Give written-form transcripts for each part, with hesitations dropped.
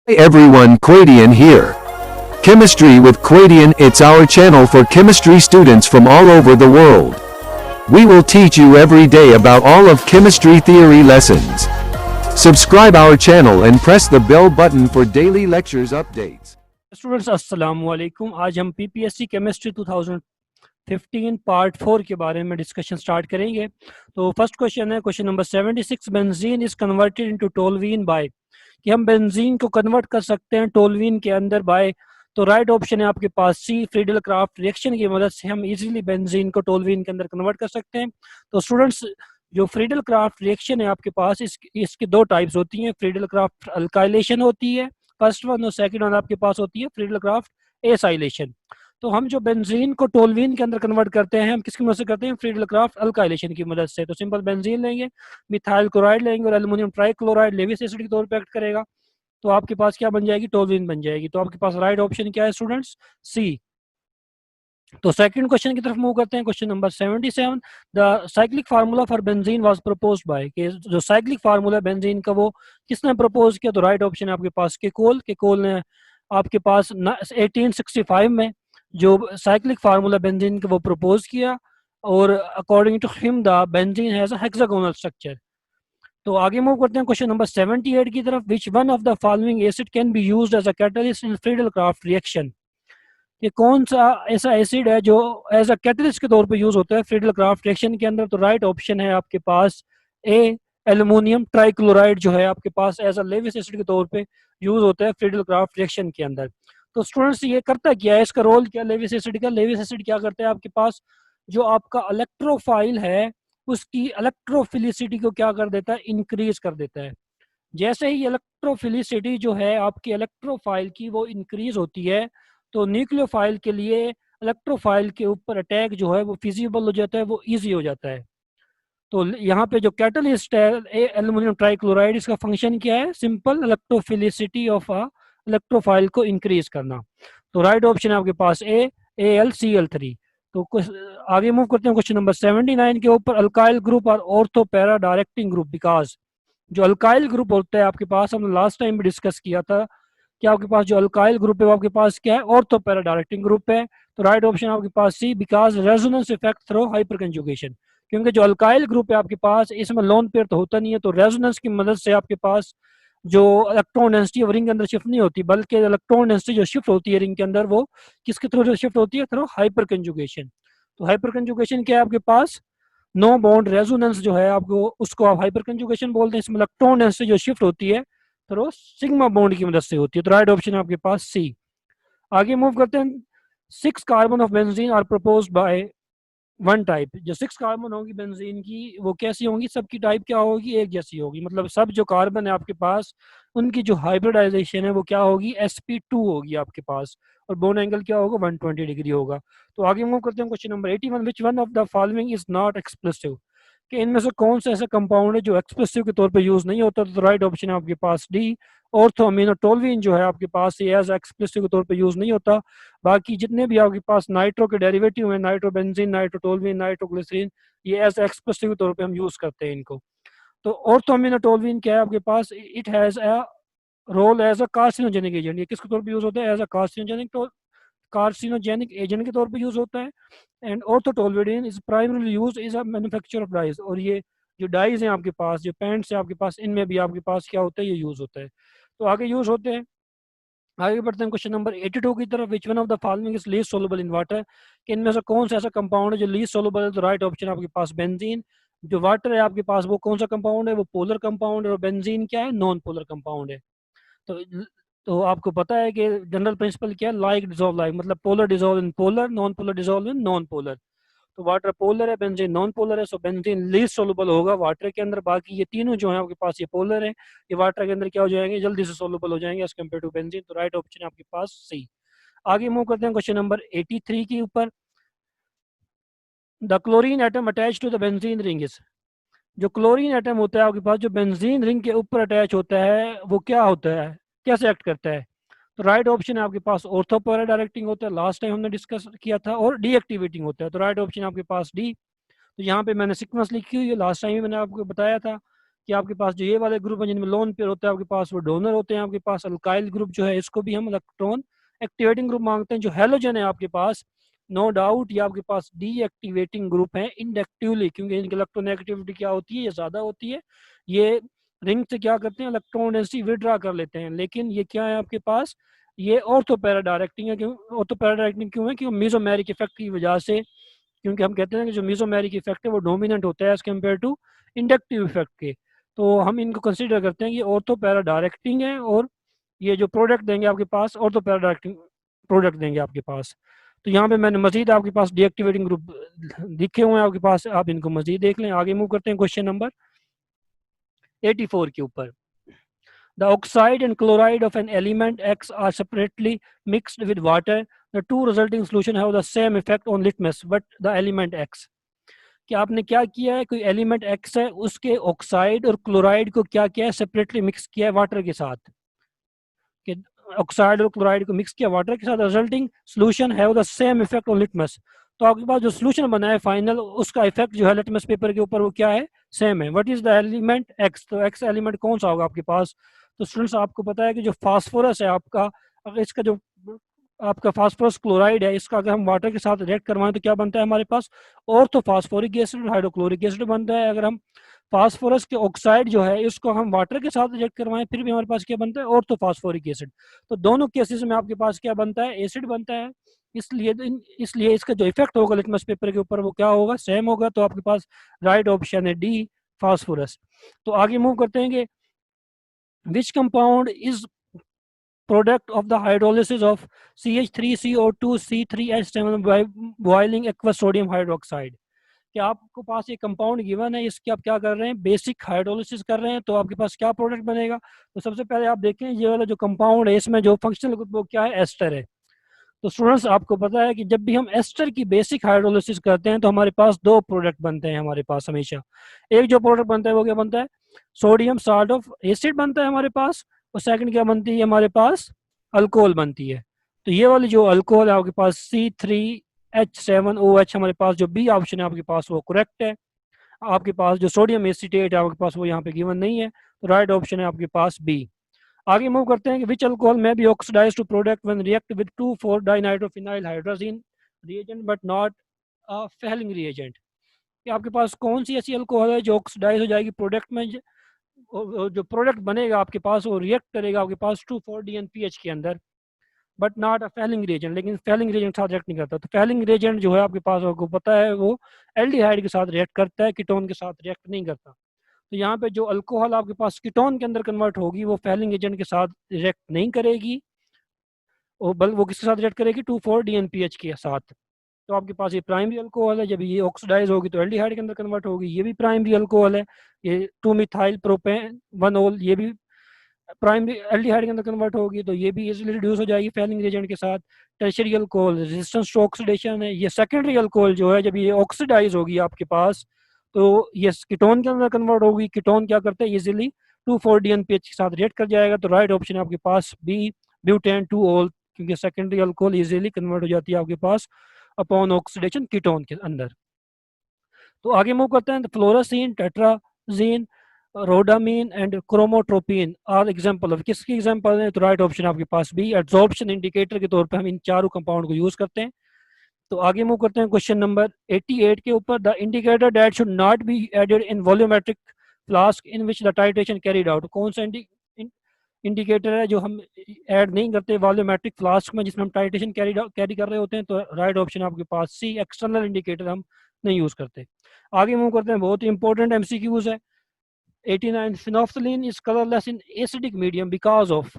Hi everyone, Quadian here. Chemistry with Quadian, it's our channel for chemistry students from all over the world. We will teach you every day about all of chemistry theory lessons. Subscribe our channel and press the bell button for daily lectures updates. Students अस्सलाम वालेकुम। आज हम PPSC chemistry 2015 part 4 के बारे में discussion start करेंगे। तो first question है question number 76, benzene is converted into toluene by, कि हम बेंजीन को कन्वर्ट कर सकते हैं टोलुइन के अंदर बाय। तो राइट ऑप्शन है आपके पास सी, फ्रीडल क्राफ्ट रिएक्शन की मदद से हम इजीली बेंजीन को टोलुइन के अंदर कन्वर्ट कर सकते हैं। तो स्टूडेंट्स, जो फ्रीडल क्राफ्ट रिएक्शन है आपके पास, इसके दो टाइप्स होती हैं। फ्रीडल क्राफ्ट अल्काइलेशन होती है फर्स्ट वन, और सेकंड वन आपके पास होती है फ्रीडल क्राफ्ट एसाइलेशन। तो हम जो बेंजीन को टोलुइन के अंदर कन्वर्ट करते हैं, हम किसकी मदद से करते हैं? फ्रीडल क्राफ्ट अल्काइलेशन की मदद से। तो सिंपल बेंजीन लेंगे, मिथाइल क्लोराइड लेंगे और एल्युमिनियम ट्राइक्लोराइड लेविस एसिड के तौर पर एक्ट करेगा, तो आपके पास क्या बन जाएगी? टोलुइन बन जाएगी। तो आपके पास राइट ऑप्शन क्या है स्टूडेंट्स? सी। तो सेकंड क्वेश्चन की तरफ मूव करते हैं। Question number 77, the cyclic formula for benzene was proposed by, कि जो साइक्लिक फार्मूला बेंजीन का वो किसने प्रपोज किया? तो राइट ऑप्शन है आपके पास केकोल ने आपके पास 1865 में जो साइक्लिक फार्मूला बेंजीन का वो प्रपोज किया, और according to him the benzene has a hexagonal structure. तो आगे मूव करते हैं क्वेश्चन नंबर 78 की तरफ। Which one of the following acid can be used as a catalyst in Friedel Crafts reaction, ये कौन सा ऐसा एसिड है जो एज अ कैटलिस्ट के तौर पे यूज होता है फ्रीडल क्राफ्ट रिएक्शन के अंदर? तो राइट ऑप्शन है आपके पास ए, एल्युमिनियम ट्राइक्लोराइड जो है आपके पास एज अ लेविस एसिड के तौर पे यूज होता है फ्रीडल क्राफ्ट रिएक्शन के अंदर। तो स्टूडेंट्स, ये करता क्या है, इसका रोल क्या लेविस एसिड का? लेविस एसिड क्या करता है आपके पास, जो आपका इलेक्ट्रोफाइल है उसकी इलेक्ट्रोफिलिसिटी को क्या कर देता है? इंक्रीज कर देता है। जैसे ही इलेक्ट्रोफिलिसिटी जो है आपकी इलेक्ट्रोफाइल की वो इंक्रीज होती है, तो न्यूक्लियोफाइल के लिए इलेक्ट्रोफाइल के ऊपर अटैक जो है वो फिजिबल हो जाता है, वो इजी हो जाता है। तो यहाँ पे जो कैटलिस्ट है एल्युमिनियम ट्राइक्लोराइड, इसका फंक्शन क्या है? Simple electrophilicity of a electrophile को इंक्रीज करना। तो राइट ऑप्शन है आपके पास ए, AlCl3। तो आगे मूव करते हैं क्वेश्चन नंबर 79 के ऊपर। अल्काइल ग्रुप और ortho para directing group, because जो अल्काइल ग्रुप होता है आपके पास, हमने लास्ट टाइम भी डिस्कस किया था कि आपके पास जो अल्काइल ग्रुप है वो आपके पास क्या है? ऑर्थो पैरा डायरेक्टिंग ग्रुप है। तो राइट ऑप्शन आपके पास C, because resonance effect through hyperconjugation, क्योंकि जो अल्काइल ग्रुप है आपके पास इसमें लोन पेयर तो होता नहीं है, तो रेजोनेंस की मदद से आपके पास जो इलेक्ट्रॉन डेंसिटी रिंग के अंदर शिफ्ट नहीं होती, बल्कि इलेक्ट्रॉन डेंसिटी जो शिफ्ट होती है रिंग के अंदर वो किसके थ्रू जो शिफ्ट होती है? Through hyper conjugation. तो हाइपर कंजुगेशन क्या है आपके पास? नो बॉन्ड रेजोनेंस जो है आपको, उसको आप हाइपर कंजुगेशन बोलते हैं। इसमें इलेक्ट्रॉन डेंसिटी जो शिफ्ट होती है थ्रू सिग्मा बॉन्ड की मदद से होती है। तो राइट ऑप्शन है आपके पास सी। आगे मूव करते हैं। 6 carbon of benzene are proposed by one type, जो 6 कार्बन होगी बेंजीन की वो कैसी होंगी? सबकी टाइप क्या होगी? एक जैसी होगी, मतलब सब जो कार्बन है आपके पास उनकी जो हाइब्रिडाइजेशन है वो क्या होगी? sp2 होगी आपके पास, और बोन एंगल क्या होगा? 120 डिग्री होगा। तो आगे मूव करते हैं question number 81, which one of the following is not explosive, कि इनमें से कौन सा ऐसा कंपाउंड है जो एक्सप्लोसिव के तौर पे यूज नहीं होता? तो राइट ऑप्शन है आपके पास डी, ऑर्थोअमीनोटोलुइन जो है आपके पास ये एज एक्सप्लोसिव के तौर पे यूज नहीं होता। बाकी जितने भी आपके पास नाइट्रो के डेरिवेटिव हैं, नाइट्रोबेंजीन, नाइट्रोटोलुइन, नाइट्रोग्लिसरीन, ये एज एक्सप्लोसिव के तौर पे हम यूज करते हैं इनको। तो ऑर्थोअमीनोटोलुइन क्या है आपके पास? It has a role as a carcinogenic agent, ये किसके तौर पे यूज होता है? एज अ कार्सिनोजेनिक एजेंट के तौर पे यूज होता है। And orthotoluene is primarily use is a manufacture of dyes, और ये जो डाइज हैं आपके पास, जो पेंट्स है आपके पास, इनमें भी आपके पास क्या होता है? ये यूज होता है। तो आगे यूज होते हैं। आगे बढ़ते हैं क्वेश्चन नंबर 82 की तरफ। Which one of the following is least soluble in water, कि इनमें से कौन सा ऐसा कंपाउंड है जो लीस्ट सोलुबल है? तो राइट ऑप्शन आपके पास बेंजीन। जो वाटर है आपके पास वो कौन सा कंपाउंड है? वो पोलर कंपाउंड है, और बेंजीन क्या है? नॉन पोलर कंपाउंड है। तो तो आपको पता है कि जनरल प्रिंसिपल क्या है? लाइक डिजोल्व लाइक, मतलब polar dissolve in polar, non polar dissolve in non polar. तो वाटर पोलर है, बेंजीन नॉन पोलर है, सो बेंजीन लीस्ट सोलुबल होगा वाटर के अंदर। बाकी ये तीनों जो है आपके पास ये पोलर है, ये वाटर के अंदर क्या हो जाएंगे? जल्दी से सोलुबल हो जाएंगे एज कम्पेयर टू बेंजीन। तो राइट ऑप्शन है आपके पास सी। आगे मूव करते हैं क्वेश्चन नंबर 83 के ऊपर। The chlorine atom attach to the benzene ring is, जो क्लोरीन एटम होता है आपके पास जो बेंजीन रिंग के ऊपर अटैच होता है वो क्या होता है? कैसे एक्ट करता है? तो राइट ऑप्शन है आपके पास ऑर्थोपोलर डायरेक्टिंग होता है, लास्ट टाइम हमने डिस्कस किया था, और डीएक्टिवेटिंग होता है। तो राइट ऑप्शन आपके पास डी। तो यहाँ पे मैंने सीक्वेंस लिखी हुई है, लास्ट टाइम मैंने आपको बताया था कि आपके पास जो ये वाले ग्रुप हैं जिनमें लोन पेयर होता है आपके पास, वो डोनर होते हैं आपके पास। अल्काइल ग्रुप जो है इसको भी हम इलेक्ट्रॉन एक्टिवेटिंग ग्रुप मांगते हैं। जो हेलोजन है आपके पास, नो डाउट ये आपके पास डीएक्टिवेटिंग ग्रुप है इंडक्टिवली, क्योंकि इनकी इलेक्ट्रोनेगेटिविटी क्या होती है, ये ज़्यादा होती है। ये रिंग से क्या करते हैं, इलेक्ट्रॉन डेंसिटी विड्रा कर लेते हैं। लेकिन ये क्या है आपके पास, ये ऑर्थो पैरा डायरेक्टिंग है। क्यों ऑर्थो पैरा डायरेक्टिंग क्यों है, क्योंकि मेसोमेरिक इफेक्ट की वजह से, क्योंकि हम कहते हैं कि जो मेसोमेरिक इफेक्ट है वो डोमिनेंट होता है as compare to inductive effect के। तो हम इनको कंसिडर करते हैं कि ऑर्थो पैरा डायरेक्टिंग है, और ये जो प्रोडक्ट देंगे आपके पास ऑर्थो पैरा डायरेक्टिंग प्रोडक्ट देंगे आपके पास। तो यहाँ पे मैंने मजीद आपके पास डीएक्टिवेटिंग ग्रुप लिखे हुए हैं आपके पास, आप इनको मजीद देख लें। आगे मूव करते हैं क्वेश्चन नंबर 84 के ऊपर। The oxide and chloride of an element X are separately mixed with water. The two resulting solution have the same effect on litmus, but the element X. कि आपने क्या किया है, कोई एलिमेंट X है, उसके ऑक्साइड और क्लोराइड को क्या किया है, सेपरेटली मिक्स किया है वाटर के साथ। कि ऑक्साइड और क्लोराइड को मिक्स किया वाटर के साथ, resulting solution have the same effect on litmus. तो आपके पास जो सोल्यूशन बना है फाइनल, उसका इफेक्ट जो है लिटमस पेपर के ऊपर वो क्या है, सेम है। What is the element x, तो एक्स एलिमेंट कौन सा होगा आपके पास। तो स्टूडेंट्स आपको पता है कि जो फास्फोरस है आपका, अगर इसका जो आपका फास्फोरस क्लोराइड है, इसका अगर हम वाटर के साथ रिएक्ट करवाएं तो क्या बनता है हमारे पास, ortho phosphoric acid hydrochloric acid बनता है। अगर हम फास्फोरस के ऑक्साइड जो है इसको हम वाटर के साथ रिएक्ट करवाएं फिर भी हमारे पास क्या बनता है, ऑर्थो फास्फोरिक एसिड। तो दोनों केसेस में आपके पास क्या बनता है, एसिड बनता है। इसलिए इसका जो इफेक्ट होगा लिटमस पेपर के ऊपर वो क्या होगा, सेम होगा। तो आपके पास राइट ऑप्शन है डी, फास्फोरस। तो आगे मूव करते हैं कि which compound is product of the hydrolysis of CH3CO2 C3H7 by boiling aqueous sodium hydroxide। कि आपको पास ये कंपाउंड गिवन है, इसके आप क्या कर रहे हैं, बेसिक हाइड्रोलिसिस कर रहे हैं, तो आपके पास क्या प्रोडक्ट बनेगा। तो सबसे पहले आप देखें ये वाला जो कंपाउंड है इसमें जो फंक्शनल ग्रुप वो क्या है, एस्टर है। तो स्टूडेंट्स आपको पता है कि जब भी हम एस्टर की बेसिक हाइड्रोलिसिस करते हैं तो हमारे पास दो प्रोडक्ट बनते हैं हमारे पास हमेशा। एक जो प्रोडक्ट बनता है वो क्या बनता है, सोडियम साल्ट ऑफ एसिड बनता है हमारे पास, और सेकंड क्या बनती है हमारे पास, अल्कोहल बनती है। तो ये वाली जो अल्कोहल है आपके पास C3H7OH, हमारे पास जो बी ऑप्शन है आपके पास वो करेक्ट है। आपके पास जो सोडियम एसीटेट है आपके पास वो यहाँ पे गिवन नहीं है, तो राइट ऑप्शन है आपके पास बी। आगे मूव करते हैं कि विच अल्कोहल में be oxidise to product when react with 2,4-डाइनाइट्रोफिनाइल hydrazine reagent but not a Fehling reagent. कि आपके पास कौन सी ऐसी अल्कोहल है जो ऑक्सीडाइज हो जाएगी प्रोडक्ट में, जो प्रोडक्ट बनेगा आपके पास वो रिएक्ट करेगा आपके पास 2,4-DNPH के अंदर, but not a Fehling reagent, लेकिन फेलिंग रिएजेंट के साथ रिएक्ट नहीं करता। तो फेलिंग रिएजेंट जो है आपके पास आपको पता है वो एल्डिहाइड के साथ रिएक्ट करता है, कीटोन के साथ रिएक्ट नहीं करता। तो यहाँ पे जो अल्कोहल आपके पास कीटोन के अंदर कन्वर्ट होगी वो फेलिंग एजेंट के साथ रिएक्ट नहीं करेगी, और बल्कि वो किसके साथ रिएक्ट करेगी, 2,4-DNPH के साथ। तो आपके पास ये प्राइमरी अल्कोहल है, जब ये ऑक्सीडाइज होगी तो एल्डिहाइड के अंदर कन्वर्ट होगी, ये भी प्राइमरी अल्कोहल है। ये 2-मिथाइल प्रोपेन 1-ओल, ये भी प्राइमरी एल्डिहाइड के अंदर कन्वर्ट होगी, तो ये भी इजीली रिड्यूस हो जाएगी फेलिंग एजेंट के साथ। Tertiary alcohol resistance to oxidation है। ये सेकेंडरी अल्कोहल जो है जब ये ऑक्सीडाइज होगी आपके पास तो ये कीटोन के अंदर कन्वर्ट होगी। कीटोन क्या करते हैं, इजीली 2,4-DNPH के साथ रिएक्ट कर जाएगा। तो राइट ऑप्शन है आपके पास बी, ब्यूटेन 2-ओल, क्योंकि सेकेंडरी अल्कोहल इजीली कन्वर्ट हो जाती है आपके पास अपॉन ऑक्सीडेशन कीटोन के अंदर। तो आगे मूव करते हैं, फ्लोरोसीन, टेट्राजीन, रोडामीन एंड क्रोमोट्रोपिन आर एग्जांपल ऑफ, किसकी एग्जांपल है, तो राइट ऑप्शन आपके पास बी, एब्जॉर्प्शन इंडिकेटर के तौर पे हम इन चारों कंपाउंड को यूज करते हैं। तो आगे मूव करते हैं क्वेश्चन नंबर 88 के ऊपर। The indicator that should not be added in volumetric flask in which the titration carried out. कौन सा इंडिकेटर है जो हम ऐड नहीं करते वॉल्यूमेट्रिक फ्लास्क में जिसमें हम टाइट्रेशन कैरी कर रहे होते हैं, तो राइट ऑप्शन आपके पास सी, एक्सटर्नल इंडिकेटर हम नहीं यूज करते। आगे मूव करते हैं, बहुत ही इंपॉर्टेंट एमसीक्यूज है। 89, phenolphthalein is colourless in acidic medium because of,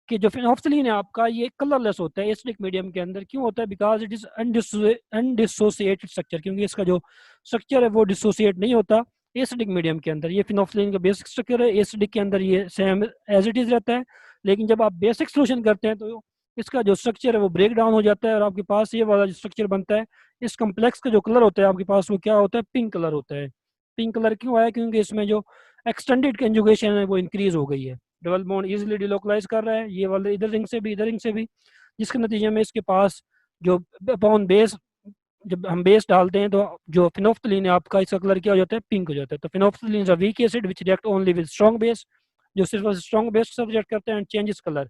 कि जो फिनोफ्थलीन है आपका ये कलरलेस होता है एसिडिक मीडियम के अंदर, क्यों होता है, because it is undissociated structure, क्योंकि इसका जो स्ट्रक्चर है वो डिसोसिएट नहीं होता एसिडिक मीडियम के अंदर। ये फिनोफ्थलीन का बेसिक स्ट्रक्चर है, एसिडिक के अंदर ये सेम एज इट इज रहता है, लेकिन जब आप बेसिक सोल्यूशन करते हैं तो इसका जो स्ट्रक्चर है वो ब्रेक डाउन हो जाता है और आपके पास ये वाला जो स्ट्रक्चर बनता है। इस कम्प्लेक्स का जो कलर होता है आपके पास वो क्या होता है, पिंक कलर होता है। पिंक कलर क्यों आया, क्योंकि इसमें जो एक्सटेंडेड कंजुगेशन है वो इंक्रीज हो गई है, डबल बॉन्ड इजीली डिलोकलाइज कर रहा है, ये वाले इधर रिंग से भी इधर रिंग से भी, जिसके नतीजे में इसके पास जो अपॉन बेस जब हम बेस डालते हैं तो जो फिनोफ्थलीन है आपका, इसका कलर क्या हो जाता है, पिंक हो जाता है। तो phenolphthalein is a weak acid which react only with strong base, जो सिर्फ स्ट्रॉन्ग बेस के साथ रिएक्ट करते हैं एंड चेंजेस कलर।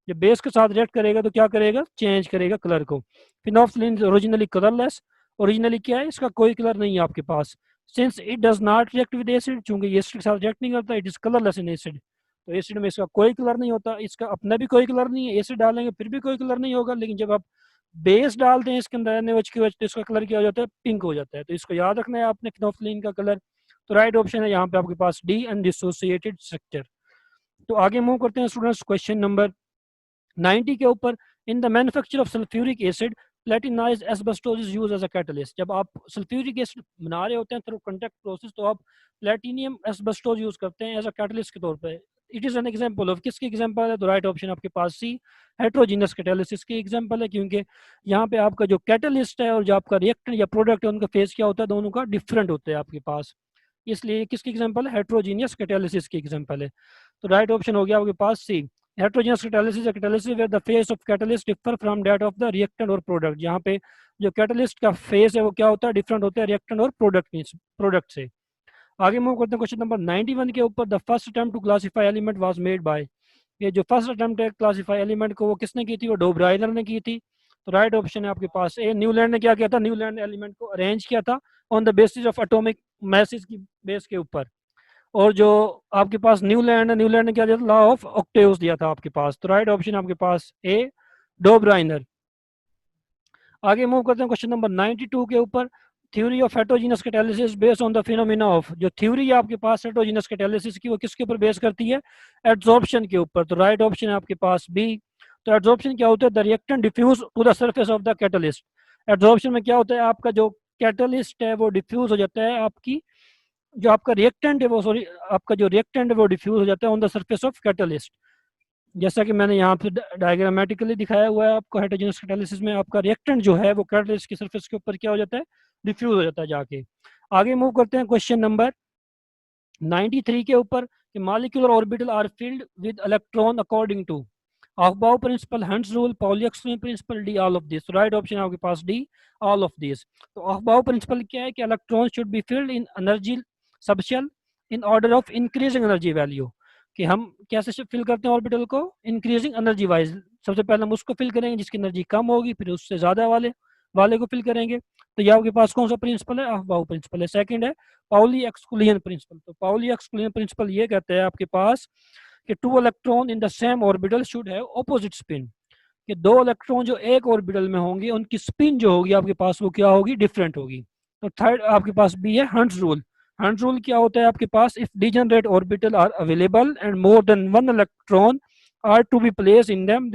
जब बेस के साथ रिएक्ट करेगा तो क्या करेगा, चेंज करेगा कलर को। फिनोफ्थलीन ओरिजिनली कलरलेस, ओरिजिनली क्या है, इसका कोई कलर नहीं है आपके पास। Since it does not react with acid, चूंकि एसिड के साथ रिएक्ट नहीं करता, it is colourless in acid. तो एसिड में इसका कोई कलर नहीं होता, इसका अपना भी कोई कलर नहीं है, एसिड डालेंगे फिर भी कोई कलर नहीं होगा। लेकिन जब आप बेस डालते हैं इसके अंदर NaOH की वजह से, इसका कलर क्या हो जाता है, पिंक हो जाता है। तो इसको याद रखना है आपने फिनोफ्थलीन का कलर। तो राइट ऑप्शन है यहाँ पे आपके पास डी, अनडिसोसिएटेड स्ट्रक्चर। तो आगे मूव करते हैं स्टूडेंट्स, क्वेश्चन नंबर 90 के ऊपर। In the manufacture of sulphuric acid platinised asbestos is used as a catalyst. जब आप सल्फ्यूरिक एसिड बना रहे होते हैं थ्रू कॉन्टैक्ट प्रोसेस, तो आप प्लेटिनियम एस्बेस्टोस यूज करते हैं एज अ कैटलिस्ट के तौर पे। It is an example of, किसकी एग्जांपल है, तो राइट ऑप्शन आपके पास सी, हेट्रोजीनियस कैटालिसिस की एग्जांपल है। क्योंकि यहाँ पे आपका जो कैटलिस्ट है और जो आपका रिएक्टेंट या प्रोडक्ट है, उनका फेज क्या होता है, दोनों का डिफरेंट होता है आपके पास। इसलिए किसकी एग्जांपल है, हेट्रोजीनियस कैटालिसिस की एग्जांपल है। तो राइट ऑप्शन हो गया आपके पास C. Heterogeneous catalysis is a catalysis where the phase of catalyst differ from that of the reactant or product। यहाँ पे जो कैटलिस्ट का फेज है वो क्या होता है, डिफरेंट होता है रिएक्टेंट और प्रोडक्ट से। आगे मूव करते हैं क्वेश्चन नंबर 91 के ऊपर। The first attempt to classify element was made by. ये जो फर्स्ट अटेम्प्ट है क्लासिफाई एलिमेंट को, वो किसने की थी, वो डो ब्राइनर ने की थी। तो राइट ऑप्शन है आपके पास ए, न्यूलैंड ने क्या किया था, न्यूलैंड एलिमेंट को अरेंज किया था on the basis of atomic message की बेस के ऊपर। और जो आपके पास न्यूलैंड है, न्यूलैंड ने क्या दिया था, लॉ ऑफ ऑक्टेव्स दिया था आपके पास। तो राइट ऑप्शन आपके पास ए, डो ब्राइनर। आगे मूव करते हैं क्वेश्चन नंबर 92 के ऊपर। Theory of heterogeneous catalysis based on the phenomena of. जो थ्योरी है आपके पास हेटेरोजेनस कैटालिसिस की, वो किसके ऊपर बेस करती है, एड्सॉर्प्शन के ऊपर। तो राइट ऑप्शन है आपके पास बी। तो एड्सॉर्प्शन क्या होता है, the reactant diffuse to the surface of the catalyst. Adsorption में क्या होता है, आपका जो कैटलिस्ट है वो डिफ्यूज हो जाता है, आपकी जो आपका रिएक्टेंट है वो, सॉरी, आपका जो रिएक्टेंट है वो डिफ्यूज हो जाता है on the surface of catalyst. जैसा कि मैंने यहाँ पे डायग्रामेटिकली दिखाया हुआ है आपको, हेटेरोजेनस कैटालिसिस में आपका रिएक्टेंट जो है वो कैटलिस्ट की सरफेस के ऊपर क्या हो जाता है, डिफ्यूज हो जाता है जाके। आगे मूव करते हैं क्वेश्चन नंबर 93 के ऊपर कि molecular orbital are filled with electron according to Aufbau principle, Hund's rule, Pauli exclusion principle, D all of this. Right option है आपके पास डी, ऑल ऑफ दिस। तो ऑफ-बाउ प्रिंसिपल क्या है कि electron should be filled in energy subshell in order of increasing energy value. कि हम कैसे फिल करते हैं ऑर्बिटल को, इंक्रीजिंग एनर्जी वाइज। सबसे पहले हम उसको फिल करेंगे जिसकी एनर्जी कम होगी, फिर उससे ज्यादा वाले वाले को फिल करेंगे। तो ये आपके पास कौन सा प्रिंसिपल है, ऑफ-बाउ प्रिंसिपल है। सेकंड है पाउली एक्सक्लूजन प्रिंसिपल। तो पाउली एक्सक्लूजन प्रिंसिपल ये कहते हैं आपके पास कि two electron in the same orbital should have opposite spin. कि दो इलेक्ट्रॉन जो एक ऑर्बिटल में होंगे, उनकी स्पिन जो होगी आपके पास वो क्या होगी, डिफरेंट होगी। तो थर्ड आपके पास बी है हंट्स रूल। हंट्स रूल क्या होता है आपके पास, if degenerate orbital are available and more than one electron are to be placed in them,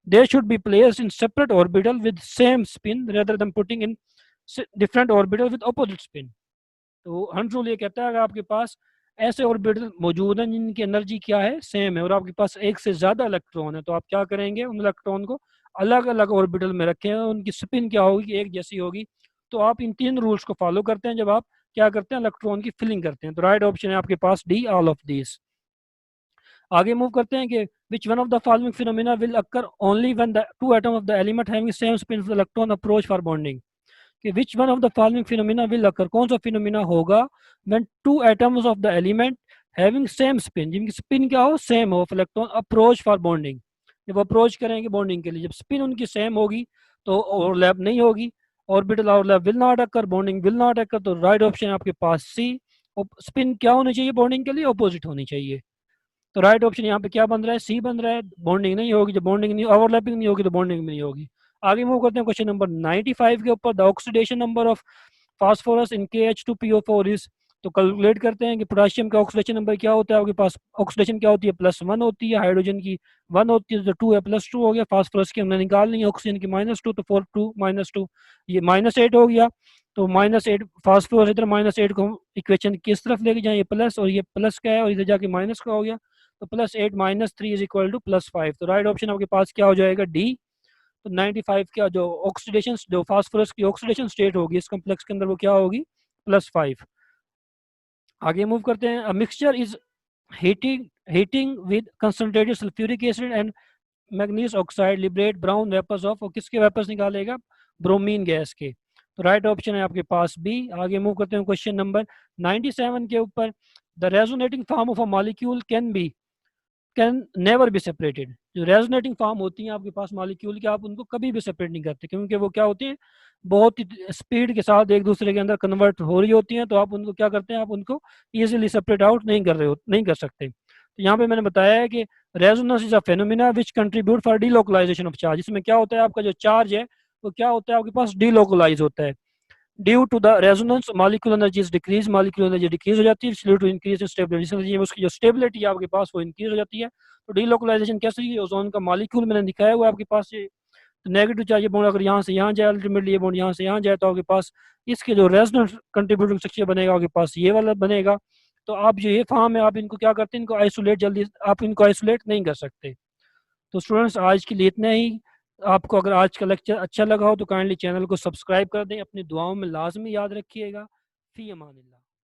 they should be placed in separate orbital with same spin rather than putting in different orbital with opposite spin। तो hunts rule ये कहता है अगर आपके पास ऐसे orbital मौजूद हैं जिनकी एनर्जी क्या है, सेम है, और आपके पास एक से ज्यादा इलेक्ट्रॉन है, तो आप क्या करेंगे, उन इलेक्ट्रॉन को अलग अलग ऑर्बिटल में रखें, उनकी स्पिन क्या होगी, एक जैसी होगी। तो आप इन तीन रूल्स को फॉलो करते हैं जब आप क्या करते हैं, इलेक्ट्रॉन की फिलिंग करते हैं। तो राइट ऑप्शन है आपके पास डी, ऑल ऑफ दिस। आगे मूव करते हैं कि which one of the following phenomena will occur only when the two atoms of the element having same spin of the electron approach for bonding। कि which one of the following phenomena will occur, कौन सा phenomena होगा when two atoms of the element having same spin, जिनकी spin क्या हो, same हो, electron approach for bonding. जब approach करेंगे बॉन्डिंग के लिए, जब स्पिन उनकी सेम होगी तो ओवरलैप नहीं होगी, orbital overlap will not occur, bonding will not occur. तो राइट ऑप्शन है आपके पास सी। स्पिन क्या होनी चाहिए बॉन्डिंग के लिए, अपोजिट होनी चाहिए। तो राइट ऑप्शन यहाँ पे क्या बन रहा है, सी बन रहा है। बॉन्डिंग नहीं होगी, जब बॉन्डिंग नहीं, ओवरलैपिंग नहीं होगी तो बॉन्डिंग नहीं होगी। आगे मूव करते हैं क्वेश्चन नंबर 95 के ऊपर। The oxidation number of phosphorus in KH2PO4 is. तो कैलकुलेट करते हैं कि पोटेशियम का ऑक्सीडेशन नंबर क्या होता है आपके पास। ऑक्सीडेशन क्या होती है, +1 होती है, हाइड्रोजन की 1 होती है, तो 2 है, +2 हो गया। फास्फोरस की हमने निकालनी है, ऑक्सीजन की -2, तो 4 2 -2 ये -8 हो गया। तो -8 फास्फोरस, इधर -8 को इक्वेशन किस तरफ लेके जाए, ये प्लस और ये प्लस का है और इधर जाके माइनस का हो गया। तो +8 - 3 इज इक्वल टू +5। तो राइट ऑप्शन आपके पास क्या हो जाएगा, डी। तो 95 का जो ऑक्सीडेशन, जो फास्फोरस की ऑक्सीडेशन स्टेट होगी इस कॉम्प्लेक्स के अंदर, वो क्या होगी, +5। आगे मूव करते हैं। A mixture is heating with concentrated sulphuric acid and manganese oxide liberate brown vapours of, और किसके वेपर्स निकालेगा, ब्रोमीन गैस के। तो राइट ऑप्शन है आपके पास बी। आगे मूव करते हैं क्वेश्चन नंबर 97 के ऊपर। The resonating form of a molecule can never be separated. जो रेजोनेटिंग फॉर्म होती हैं आपके पास मॉलिक्यूल की, आप उनको कभी भी सेपरेट नहीं करते, क्योंकि वो क्या होती है, बहुत ही स्पीड के साथ एक दूसरे के अंदर कन्वर्ट हो रही होती हैं। तो आप उनको क्या करते हैं, आप उनको इजीली सेपरेट आउट नहीं कर सकते। तो यहाँ पे मैंने बताया है कि resonance is a phenomena which contribute for delocalisation of charge. इसमें क्या होता है, आपका जो चार्ज है वो क्या होता है, आपके पास डीलोकलाइज होता है। Due to the resonance molecular energy is decrease, molecular energy decrease हो जाती है। Due to increase in stability, उसकी जो स्टेबिलिटी है आपके पास वो इंक्रीज हो जाती है। तो डीलोकलाइजेशन कैसे हुई, ओजोन का मॉलिक्यूल मैंने दिखाया हुआ आपके पास। ये नेगेटिव चार्ज ये बॉन्ड अगर यहाँ से यहाँ जाए, अल्टीमेटली ये बॉन्ड यहाँ से यहाँ जाए, तो आपके पास इसके जो रेजोनेंस कंट्रीब्यूटिंग स्ट्रक्चर बनेगा आपके पास ये वाला बनेगा। तो आप जो ये फॉर्म है, आप इनको क्या करते हैं, इनको आइसोलेट जल्दी आप इनको आइसोलेट नहीं कर सकते। तो स्टूडेंट्स आज के लिए इतना ही। आपको अगर आज का लेक्चर अच्छा लगा हो तो काइंडली चैनल को सब्सक्राइब कर दें। अपनी दुआओं में लाजमी याद रखिएगा। फी अमानिल्लाह।